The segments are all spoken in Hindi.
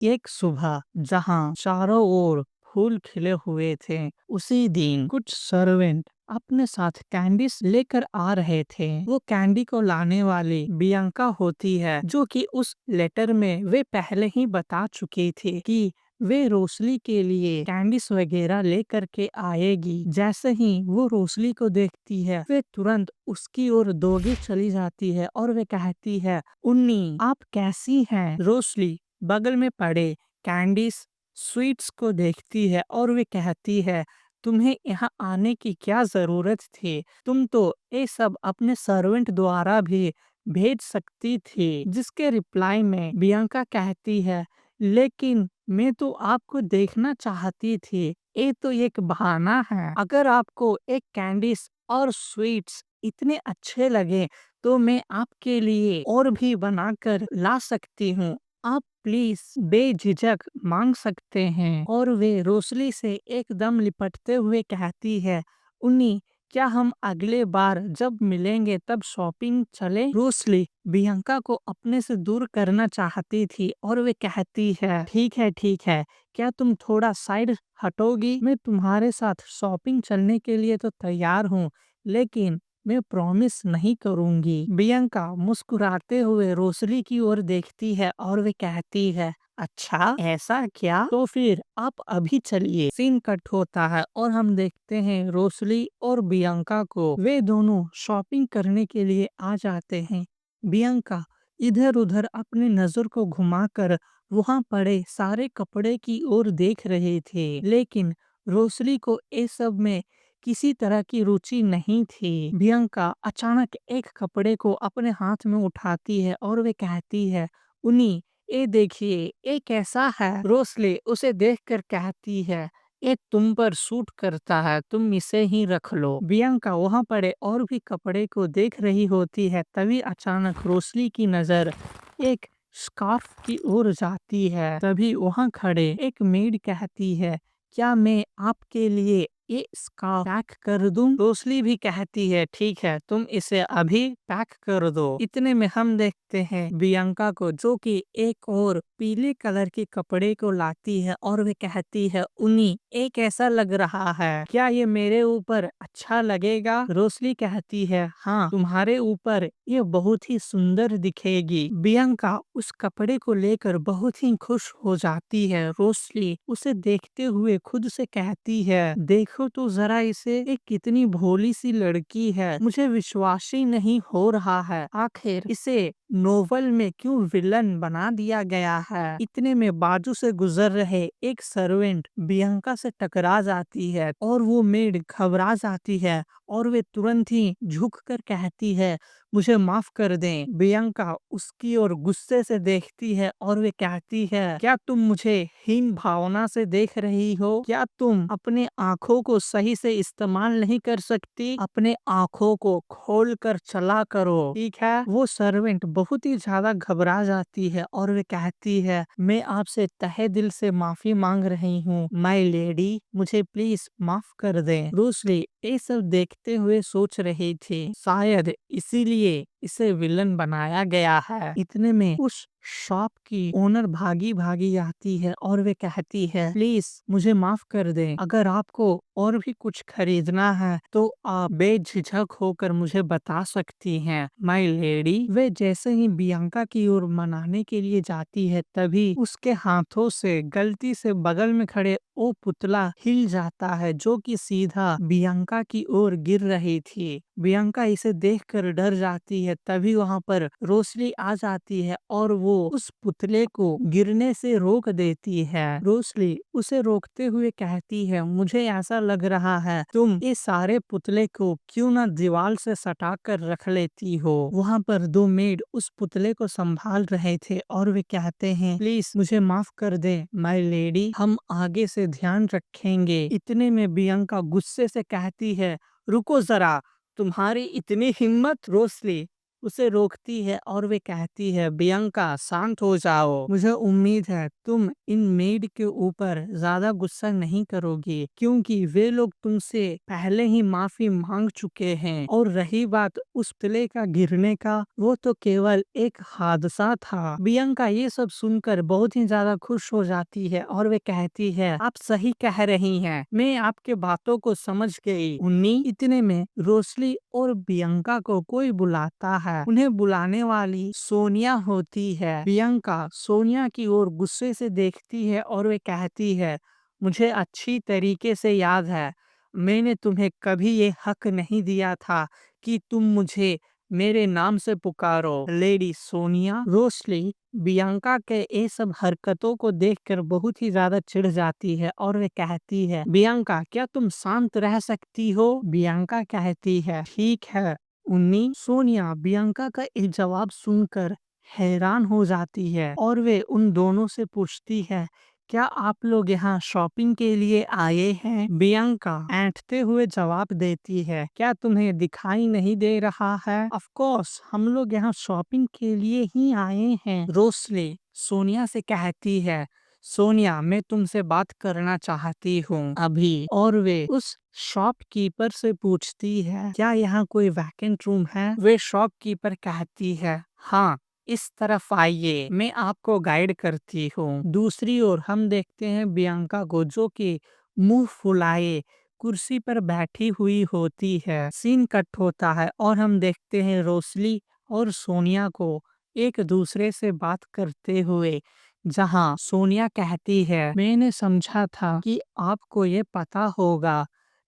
एक सुबह जहां चारों ओर फूल खिले हुए थे, उसी दिन कुछ सर्वेंट अपने साथ कैंडीज लेकर आ रहे थे। वो कैंडी को लाने वाली बियंका होती है, जो कि उस लेटर में वे पहले ही बता चुकी थी कि वे रोसली के लिए कैंडीज वगैरह लेकर के आएगी। जैसे ही वो रोसली को देखती है, वे तुरंत उसकी ओर दौड़ी चली जाती है और वे कहती है, उन्नी आप कैसी हैं? रोसली बगल में पड़े कैंडीज स्वीट्स को देखती है और वे कहती है, तुम्हें यहाँ आने की क्या जरूरत थी? तुम तो ये सब अपने सर्वेंट द्वारा भी भेज सकती थी। जिसके रिप्लाई में बियंका कहती है, लेकिन मैं तो आपको देखना चाहती थी। ये तो एक बहाना है। अगर आपको एक कैंडीज और स्वीट्स इतने अच्छे लगे तो मैं आपके लिए और भी बनाकर ला सकती हूँ। आप प्लीज बेझिझक मांग सकते हैं। और वे रोसली से एकदम लिपटते हुए कहती है, उन्नी क्या हम अगले बार जब मिलेंगे तब शॉपिंग चले? रोसली बियंका को अपने से दूर करना चाहती थी और वे कहती है, ठीक है, क्या तुम थोड़ा साइड हटोगी? मैं तुम्हारे साथ शॉपिंग चलने के लिए तो तैयार हूँ, लेकिन मैं प्रॉमिस नहीं करूंगी। बियंका मुस्कुराते हुए रोसली की ओर देखती है और वे कहती है, अच्छा ऐसा क्या? तो फिर आप अभी चलिए। सीन कट होता है और हम देखते हैं रोसली और बियंका को। वे दोनों शॉपिंग करने के लिए आ जाते हैं। बियंका इधर उधर अपनी नजर को घुमाकर वहां पड़े सारे कपड़े की ओर देख रहे थे, लेकिन रोसली को ये सब में किसी तरह की रुचि नहीं थी। बियंका अचानक एक कपड़े को अपने हाथ में उठाती है और वे कहती है, उन्हीं ये देखिए ये कैसा है? रोसले उसे देखकर कहती है, ये तुम पर सूट करता है, तुम इसे ही रख लो। बियंका वहां पड़े और भी कपड़े को देख रही होती है, तभी अचानक रोसली की नजर एक स्कार्फ की ओर जाती है। तभी वहां खड़े एक मेड कहती है, क्या मैं आपके लिए ये स्कार्फ पैक कर दूं? रोसली भी कहती है, ठीक है, तुम इसे अभी पैक कर दो। इतने में हम देखते हैं बियंका को, जो कि एक और पीले कलर के कपड़े को लाती है और वे कहती है, उन्हीं ये कैसा लग रहा है? क्या ये मेरे ऊपर अच्छा लगेगा? रोसली कहती है, हाँ तुम्हारे ऊपर ये बहुत ही सुंदर दिखेगी। बियंका उस कपड़े को लेकर बहुत ही खुश हो जाती है। रोसली उसे देखते हुए खुद से कहती है, देखो तो जरा इसे, ये कितनी भोली सी लड़की है, मुझे विश्वास ही नहीं हो रहा है। आखिर इसे नोवेल में क्यों विलन बना दिया गया है? इतने में बाजू से गुजर रहे एक सर्वेंट बियंका से टकरा जाती है और वो मेड घबरा जाती है और वे तुरंत ही झुक कर कहती है, मुझे माफ कर दें। बियंका उसकी ओर गुस्से से देखती है और वे कहती है, क्या तुम मुझे हीन भावना से देख रही हो? क्या तुम अपने आँखों को सही से इस्तेमाल नहीं कर सकती? अपने आँखों को खोल कर चला करो, ठीक है? वो सर्वेंट बहुत ही ज्यादा घबरा जाती है और वे कहती है, मैं आपसे तहे दिल से माफी मांग रही हूँ माय लेडी, मुझे प्लीज माफ कर दें। रूसली ये सब देखते हुए सोच रही थी, शायद इसीलिए इसे विलन बनाया गया है। इतने में उस शॉप की ओनर भागी भागी आती है और वे कहती है, प्लीज मुझे माफ कर दें, अगर आपको और भी कुछ खरीदना है तो आप बेझिझक होकर मुझे बता सकती हैं माय लेडी। वे जैसे ही बियंका की ओर मनाने के लिए जाती है, तभी उसके हाथों से गलती से बगल में खड़े वो पुतला हिल जाता है, जो कि सीधा बियंका की ओर गिर रही थी। बियंका इसे देखकर डर जाती है। तभी वहां पर रोसली आ जाती है और वो उस पुतले को गिरने से रोक देती है। रोसली उसे रोकते हुए कहती है, मुझे ऐसा लग रहा है तुम इस सारे पुतले को क्यों ना दीवार से सटा कर रख लेती हो। वहां पर दो मेड उस पुतले को संभाल रहे थे और वे कहते हैं, प्लीज मुझे माफ कर दे माय लेडी, हम आगे से ध्यान रखेंगे। इतने में बियंका गुस्से से कहती है, रुको जरा, तुम्हारी इतनी हिम्मत? रोसली उसे रोकती है और वे कहती है, बियंका शांत हो जाओ। मुझे उम्मीद है तुम इन मेड के ऊपर ज्यादा गुस्सा नहीं करोगी, क्योंकि वे लोग तुमसे पहले ही माफी मांग चुके हैं। और रही बात उस पुतले का गिरने का, वो तो केवल एक हादसा था। बियंका ये सब सुनकर बहुत ही ज्यादा खुश हो जाती है और वे कहती है, आप सही कह रही हैं, मैं आपके बातों को समझ गई। उन्नी इतने में रोशली और बियंका को कोई बुलाता है। उन्हें बुलाने वाली सोनिया होती है। बियंका सोनिया की ओर गुस्से से देखती है और वे कहती है, मुझे अच्छी तरीके से याद है, मैंने तुम्हें कभी ये हक नहीं दिया था कि तुम मुझे मेरे नाम से पुकारो लेडी सोनिया। रोशली बियंका के ये सब हरकतों को देखकर बहुत ही ज्यादा चिढ़ जाती है और वे कहती है, बियंका क्या तुम शांत रह सकती हो? बियंका कहती है, ठीक है। उन्नी सोनिया बियंका का एक जवाब सुनकर हैरान हो जाती है और वे उन दोनों से पूछती है, क्या आप लोग यहाँ शॉपिंग के लिए आए हैं? बियंका ऐंठते हुए जवाब देती है, क्या तुम्हें दिखाई नहीं दे रहा है? ऑफ कोर्स हम लोग यहाँ शॉपिंग के लिए ही आए हैं। रोशली सोनिया से कहती है, सोनिया मैं तुमसे बात करना चाहती हूँ अभी। और वे उस शॉपकीपर से पूछती है, क्या यहाँ कोई वैकेंट रूम है? वे शॉपकीपर कहती है, हाँ इस तरफ आइए, मैं आपको गाइड करती हूँ। दूसरी ओर हम देखते हैं बियंका को, जो कि मुंह फुलाए कुर्सी पर बैठी हुई होती है। सीन कट होता है और हम देखते हैं रोशली और सोनिया को एक दूसरे से बात करते हुए, जहां सोनिया कहती है, मैंने समझा था कि आपको ये पता होगा,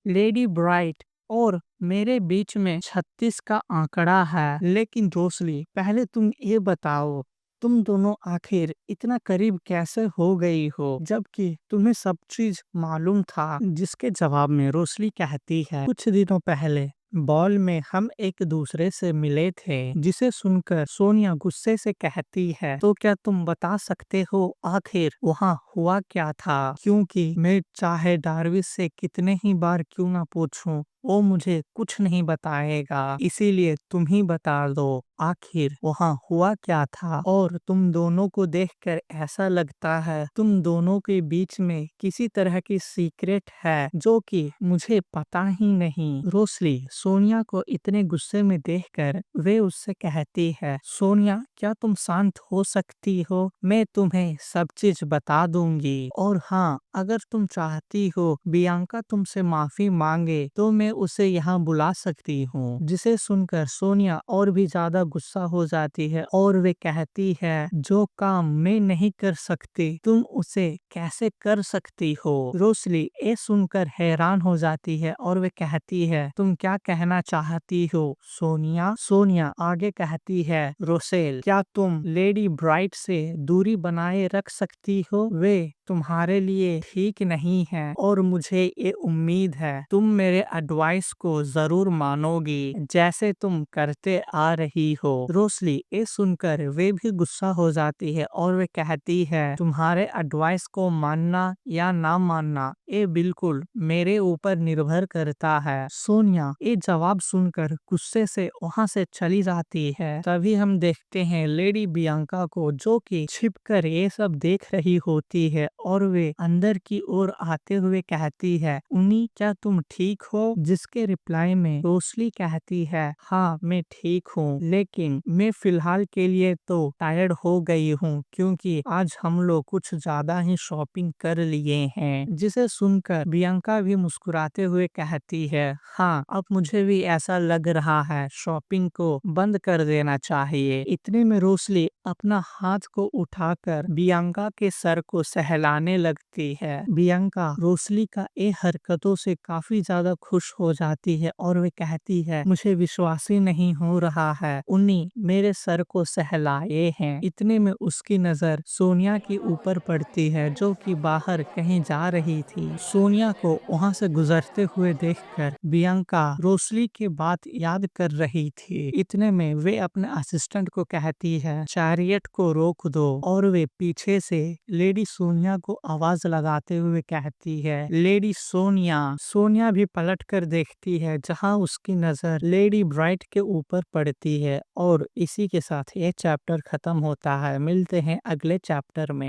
लेडी ब्राइट और मेरे बीच में 36 का आंकड़ा है। लेकिन रोशली पहले तुम ये बताओ, तुम दोनों आखिर इतना करीब कैसे हो गई हो, जबकि तुम्हें सब चीज मालूम था? जिसके जवाब में रोशली कहती है, कुछ दिनों पहले बॉल में हम एक दूसरे से मिले थे। जिसे सुनकर सोनिया गुस्से से कहती है, तो क्या तुम बता सकते हो आखिर वहाँ हुआ क्या था? क्योंकि मैं चाहे डार्विस से कितने ही बार क्यों ना पूछूं, वो मुझे कुछ नहीं बताएगा, इसीलिए तुम ही बता दो आखिर वहाँ हुआ क्या था। और तुम दोनों को देखकर ऐसा लगता है तुम दोनों के बीच में किसी तरह की सीक्रेट है जो कि मुझे पता ही नहीं। रोशली सोनिया को इतने गुस्से में देखकर वे उससे कहती है, सोनिया क्या तुम शांत हो सकती हो? मैं तुम्हें सब चीज बता दूंगी। और हाँ, अगर तुम चाहती हो बियंका तुमसे माफी मांगे तो मैं उसे यहाँ बुला सकती हूँ। जिसे सुनकर सोनिया और भी ज्यादा गुस्सा हो जाती है और वे कहती है, जो काम मैं नहीं कर सकती तुम उसे कैसे कर सकती हो? रोशली ये सुनकर हैरान हो जाती है और वे कहती है, तुम क्या कहना चाहती हो सोनिया? सोनिया आगे कहती है, रोसेल क्या तुम लेडी ब्राइट से दूरी बनाए रख सकती हो? वे तुम्हारे लिए ठीक नहीं है और मुझे ये उम्मीद है तुम मेरे एडवाइस को जरूर मानोगी, जैसे तुम करते आ रही हो। रोशली ये सुनकर वे भी गुस्सा हो जाती है और वे कहती है, तुम्हारे एडवाइस को मानना या ना मानना ये बिल्कुल मेरे ऊपर निर्भर करता है। सोनिया ये जवाब सुनकर गुस्से से वहाँ से चली जाती है। तभी हम देखते हैं लेडी बियंका को, जो कि छिपकर ये सब देख रही होती है और वे अंदर की ओर आते हुए कहती है, उन्नी क्या तुम ठीक हो? जिसके रिप्लाई में रोशली कहती है, हाँ मैं ठीक हूँ, लेकिन मैं फिलहाल के लिए तो टायर्ड हो गई हूँ क्योंकि आज हम लोग कुछ ज्यादा ही शॉपिंग कर लिए हैं। जिसे सुनकर बियंका भी मुस्कुराते हुए कहती है, हाँ अब मुझे भी ऐसा लग रहा है शॉपिंग को बंद कर देना चाहिए। इतने में रोशली अपना हाथ को उठाकर बियंका के सर को सहलाने लगती है। बियंका रोशली का ये हरकतों से काफी ज्यादा खुश हो जाती है और वे कहती है, मुझे विश्वास ही नहीं हो रहा है उन्नी मेरे सर को सहलाए हैं। इतने में उसकी नजर सोनिया के ऊपर पड़ती है, जो कि बाहर कहीं जा रही थी। सोनिया को वहां से गुजरते हुए देखकर बियंका रोशली की बात याद कर रही थी। इतने में वे अपने असिस्टेंट को कहती है, चाय चैरियट को रोक दो। और वे पीछे से लेडी सोनिया को आवाज लगाते हुए कहती है, लेडी सोनिया। सोनिया भी पलट कर देखती है, जहां उसकी नजर लेडी ब्राइट के ऊपर पड़ती है। और इसी के साथ ये चैप्टर खत्म होता है। मिलते हैं अगले चैप्टर में।